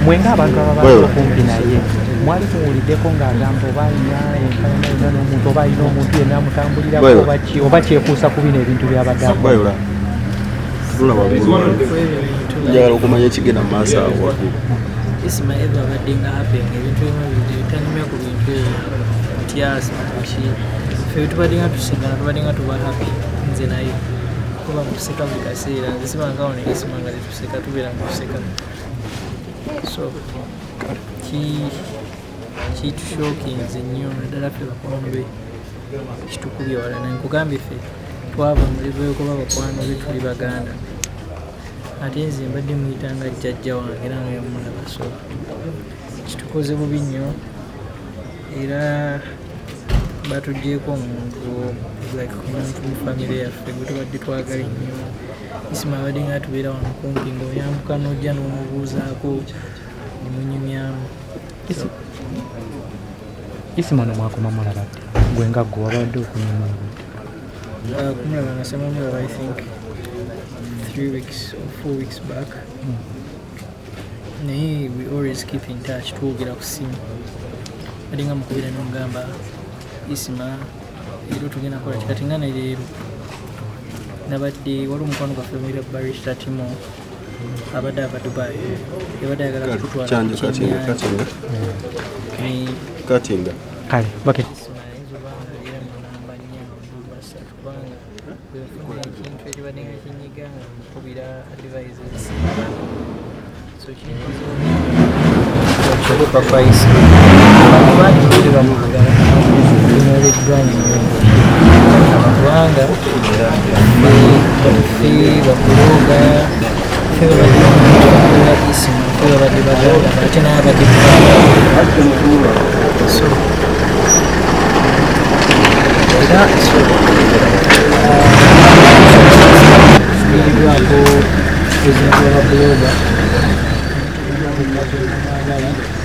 mwenga abantu ababadde okumpi naye mwali muwuliddeko ng'agamba oba alina enfaanana n'omuntu oba alina omuntu yenna amutambulirako oba kyekuusa ku bino ebintu byabadde akola. Njagala okumanya ekigenda mu maaso awo waggulu. Isma eva abadde nga happening ebintu ebimu bitanyumya ku bintu otyasa ki ffe tubadde nga tuseka tubadde nga tuba happy nze naye kuba mutuseka buli kaseera nze sibangawo naye Isma nga tetuseka tubeera mu kuseka so kitushokinze nnyo naddala ffe bakwano be kitukubye wala naye nkugambye ffe twava mu level y'okuba bakwano be tuli baganda ate nze mbadde muyitanga jjajja wange era nayamulaba so kitukoze bubi nnyo era batugyeko omuntu omuntu mu famire yaffe gwe tubadde twagala ennyo Isma abadde nga tubeera wano kumpi ng'oyambuka n'ojja n'omubuuzaako nemunyumyamu. Isma nomwakoma mulaba ddi gwe nga ggwe wabadde okunyuma kumulaba nga samamulaba I think 3 weeks or 4 weeks back. Naye we always keep in touch twogera ku simu ate nga mukubira nomugamba Isma leero tugenda kola kikati nga naleero nabadde wali omukwano gwaffe mwira barista Timo abadde ava Dubai yabadde ayagala kututwala katinga kale bakit ekintu ekibadde nga kinyiga nga mukubira advices so kisoboka kwa Isma abantu bali bamwagala tunoleddwa nnyo kubanga ffe bakuloga ffe babadde bamukola Isma ffe babadde baganda ate naye abadde so era tuliibwako ezintu abakuloga